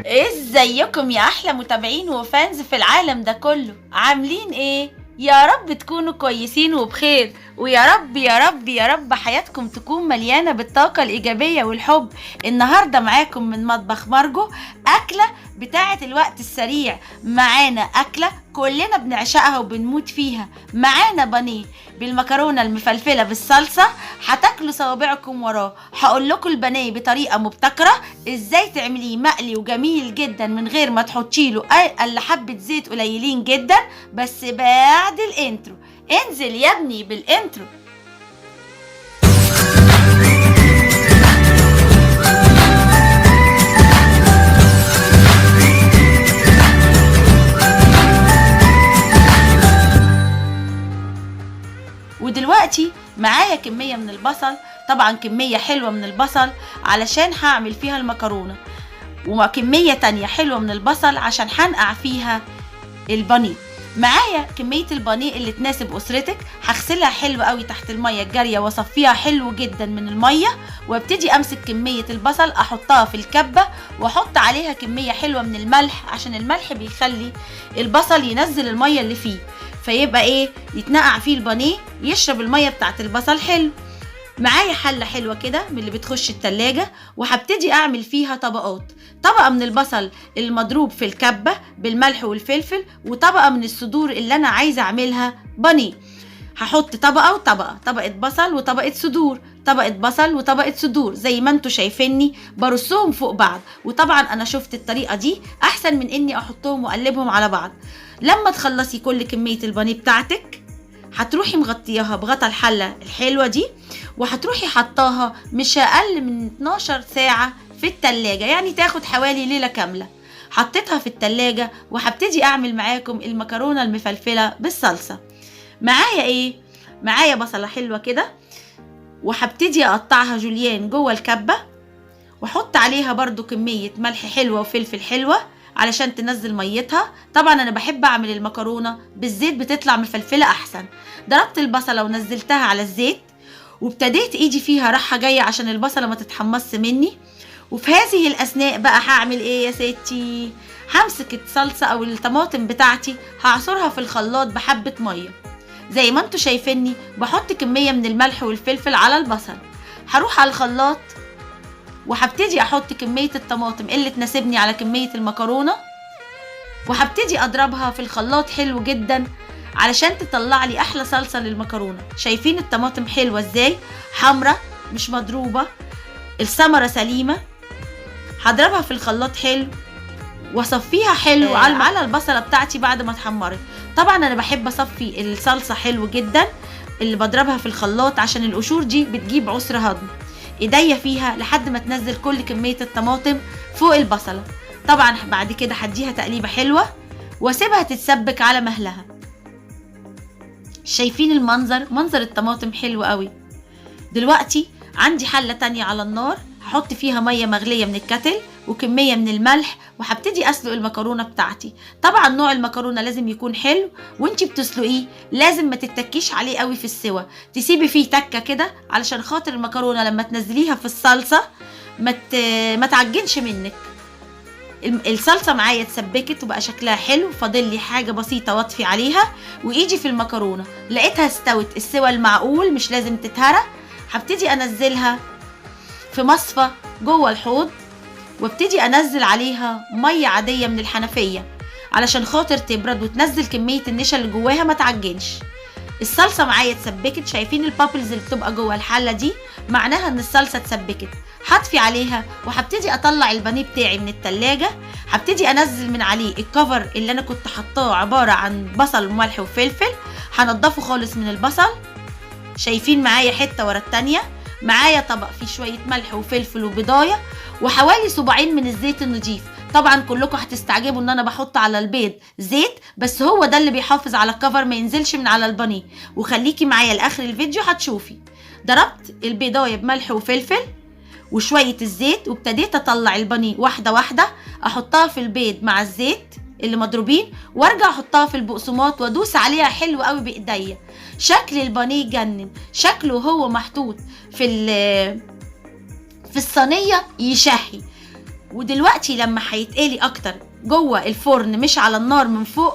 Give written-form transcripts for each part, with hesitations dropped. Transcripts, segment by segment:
ازيكم يا احلى متابعين وفانز في العالم ده كله؟ عاملين ايه؟ يا رب تكونوا كويسين وبخير، ويا رب يا رب يا رب حياتكم تكون مليانة بالطاقة الإيجابية والحب. النهاردة معاكم من مطبخ مارجو، أكلة بتاعة الوقت السريع. معانا أكلة كلنا بنعشقها وبنموت فيها، معانا بانيه بالمكرونة المفلفلة بالصلصة. هتاكلوا صوابعكم وراه. هقول لكم البانيه بطريقة مبتكرة، ازاي تعمليه مقلي وجميل جدا من غير ما تحطي له اقل حبة زيت قليلين جدا. بس بعد الانترو. انزل يا ابني بالانترو. ودلوقتي معايا كمية من البصل، طبعا كمية حلوة من البصل علشان هعمل فيها المكرونة، وكمية تانية حلوة من البصل عشان هنقع فيها البانيه. معايا كمية البانيه اللي تناسب أسرتك. هغسلها حلو قوي تحت المية الجارية واصفيها حلو جدا من المية، وابتدي امسك كمية البصل احطها في الكبة، واحط عليها كمية حلوة من الملح عشان الملح بيخلي البصل ينزل المية اللي فيه، فيبقى ايه، يتنقع فيه البانيه يشرب المية بتاعت البصل حلو. معايا حلة حلوة كده من اللي بتخش التلاجة، وهبتدي اعمل فيها طبقات. طبقة من البصل المضروب في الكبة بالملح والفلفل، وطبقة من الصدور اللي انا عايزة اعملها بانيه. هحط طبقة وطبقة، طبقة بصل وطبقة صدور، طبقة بصل وطبقة صدور زي ما انتوا شايفيني برصهم فوق بعض. وطبعا انا شفت الطريقة دي احسن من اني احطهم واقلبهم على بعض. لما تخلصي كل كمية البانيه بتاعتك هتروحي مغطياها بغطا الحلة الحلوة دي، وهتروحي حطاها مش اقل من 12 ساعة في التلاجة، يعني تاخد حوالي ليلة كاملة. حطيتها في التلاجة وهبتدي اعمل معاكم المكرونة المفلفلة بالصلصة. معايا ايه؟ معايا بصلة حلوة كده، وهبتدي اقطعها جوليان جوه الكبة، واحط عليها برضو كمية ملح حلوة وفلفل حلوة علشان تنزل ميتها. طبعا انا بحب اعمل المكرونة بالزيت، بتطلع مفلفلة احسن. ضربت البصلة ونزلتها على الزيت، وابتديت ايدي فيها راحة جاية عشان البصلة ما تتحمص مني. وفي هذه الاثناء بقى هعمل ايه يا ستي؟ همسك الصلصة او الطماطم بتاعتي هعصرها في الخلاط بحبة مية زي ما انتوا شايفيني. بحط كمية من الملح والفلفل على البصل، هروح على الخلاط وهبتدي احط كمية الطماطم اللي تناسبني على كمية المكرونة، وهبتدي اضربها في الخلاط حلو جدا علشان تطلع لي احلى صلصة للمكرونة. شايفين الطماطم حلوة ازاي؟ حمرة مش مضروبة، الثمرة سليمة. هضربها في الخلاط حلو واصفيها حلو على البصلة بتاعتي بعد ما اتحمرت. طبعا انا بحب اصفي الصلصة حلو جدا اللي بضربها في الخلاط عشان القشور دي بتجيب عسر هضم. ايديا فيها لحد ما تنزل كل كمية الطماطم فوق البصلة. طبعا بعد كده هديها تقليبة حلوة واسيبها تتسبك على مهلها. شايفين المنظر؟ منظر الطماطم حلو قوي. دلوقتي عندي حلة تانية على النار، هحط فيها مية مغلية من الكتل وكمية من الملح، وهبتدي اسلق المكرونة بتاعتي. طبعا نوع المكرونة لازم يكون حلو، وانتي بتسلقيه لازم ما تتكيش عليه قوي في السوا، تسيبي فيه تكة كده علشان خاطر المكرونة لما تنزليها في الصلصة ما تعجنش منك. الصلصة معايا اتسبكت وبقى شكلها حلو، فاضل لي حاجة بسيطة واطفي عليها، وايجي في المكرونة لقيتها استوت السوا المعقول، مش لازم تتهرى. هبتدي انزلها في مصفى جوه الحوض، وابتدي انزل عليها ميه عاديه من الحنفيه علشان خاطر تبرد وتنزل كميه النشا اللي جواها ما تعجنش. الصلصه معايا اتسبكت، شايفين البابلز اللي بتبقى جوه الحله دي؟ معناها ان الصلصه اتسبكت. هطفي عليها وهبتدي اطلع البانيه بتاعي من التلاجة. هبتدي انزل من عليه الكفر اللي انا كنت حطاه عباره عن بصل وملح وفلفل. هنضفه خالص من البصل. شايفين معايا حته ورا التانيه. معايا طبق فيه شويه ملح وفلفل وبضايه وحوالي صباعين من الزيت النضيف. طبعا كلكم هتستعجبوا ان انا بحط على البيض زيت، بس هو ده اللي بيحافظ على الكفر ما ينزلش من على البانيه. وخليكي معايا لاخر الفيديو هتشوفي. ضربت البيضايه بملح وفلفل وشويه الزيت، وابتديت اطلع البانيه واحده واحده، احطها في البيض مع الزيت اللي مضروبين، وارجع احطها في البقسماط وادوس عليها حلو قوي بايديا. شكل البانيه جنن، شكله وهو محطوط في الصينيه يشهي. ودلوقتي لما هيتقلي اكتر جوه الفرن مش على النار من فوق،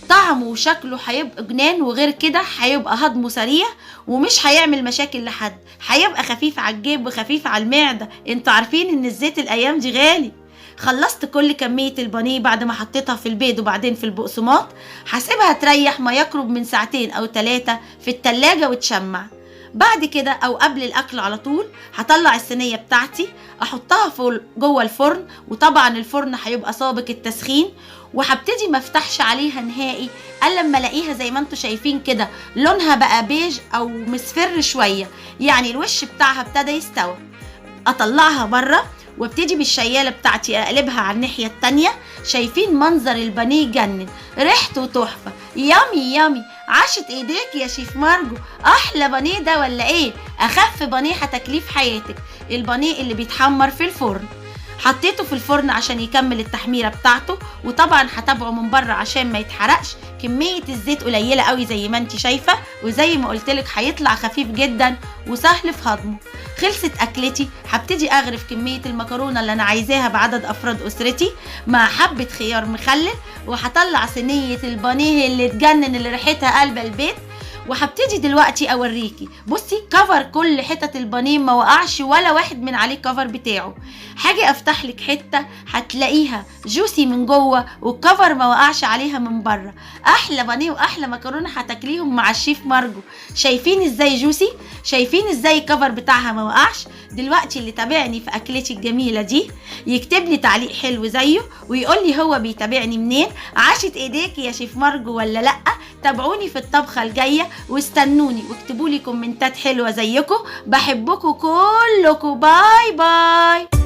طعمه وشكله هيبقى جنان، وغير كده هيبقى هضمه سريع ومش هيعمل مشاكل لحد، هيبقى خفيف على الجيب وخفيف على المعدة. انتوا عارفين ان الزيت الايام دي غالي. خلصت كل كمية البانيه بعد ما حطيتها في البيض وبعدين في البقسماط. هسيبها تريح ما يقرب من 2 أو 3 في التلاجة وتشمع. بعد كده او قبل الاكل على طول هطلع الصينيه بتاعتي، احطها جوه الفرن، وطبعا الفرن هيبقى سابق التسخين، وهبتدي ما افتحش عليها نهائي الا لما الاقيها زي ما انتم شايفين كده لونها بقى بيج او مصفر شويه، يعني الوش بتاعها ابتدى يستوي. اطلعها بره وابتدي بالشياله بتاعتي اقلبها على الناحيه التانيه. شايفين منظر البانيه جنن، ريحته تحفه، يامي يامي. عاشت ايديك يا شيف مارجو، احلى بانيه ده ولا ايه؟ اخف بانيه هتاكليه في حياتك، البانيه اللي بيتحمر في الفرن. حطيته في الفرن عشان يكمل التحميره بتاعته، وطبعا هتابعه من بره عشان ما يتحرقش. كميه الزيت قليله قوي زي ما انت شايفه، وزي ما قلتلك هيطلع خفيف جدا وسهل في هضمه. خلصت اكلتي، هبتدي اغرف كميه المكرونه اللي انا عايزاها بعدد افراد اسرتي مع حبه خيار مخلل، وهطلع صينيه البانيه اللي تجنن اللي ريحتها قلب البيت. وهبتدي دلوقتي اوريكي. بصي كفر كل حتت البانيه ما وقعش ولا واحد من عليه الكفر بتاعه. حاجه افتح لك حته هتلاقيها جوسي من جوه والكفر ما وقعش عليها من بره. احلى بانيه واحلى مكرونه هتاكليهم مع الشيف مارجو. شايفين ازاي جوسي؟ شايفين ازاي الكفر بتاعها ما وقعش؟ دلوقتي اللي تابعني في اكلتي الجميله دي يكتب لي تعليق حلو زيه ويقول لي هو بيتابعني منين. عاشت ايديك يا شيف مارجو ولا لا؟ تابعوني في الطبخه الجايه واستنوني واكتبوا لي كومنتات حلوه زيكم. بحبكم كلكم. باي باي.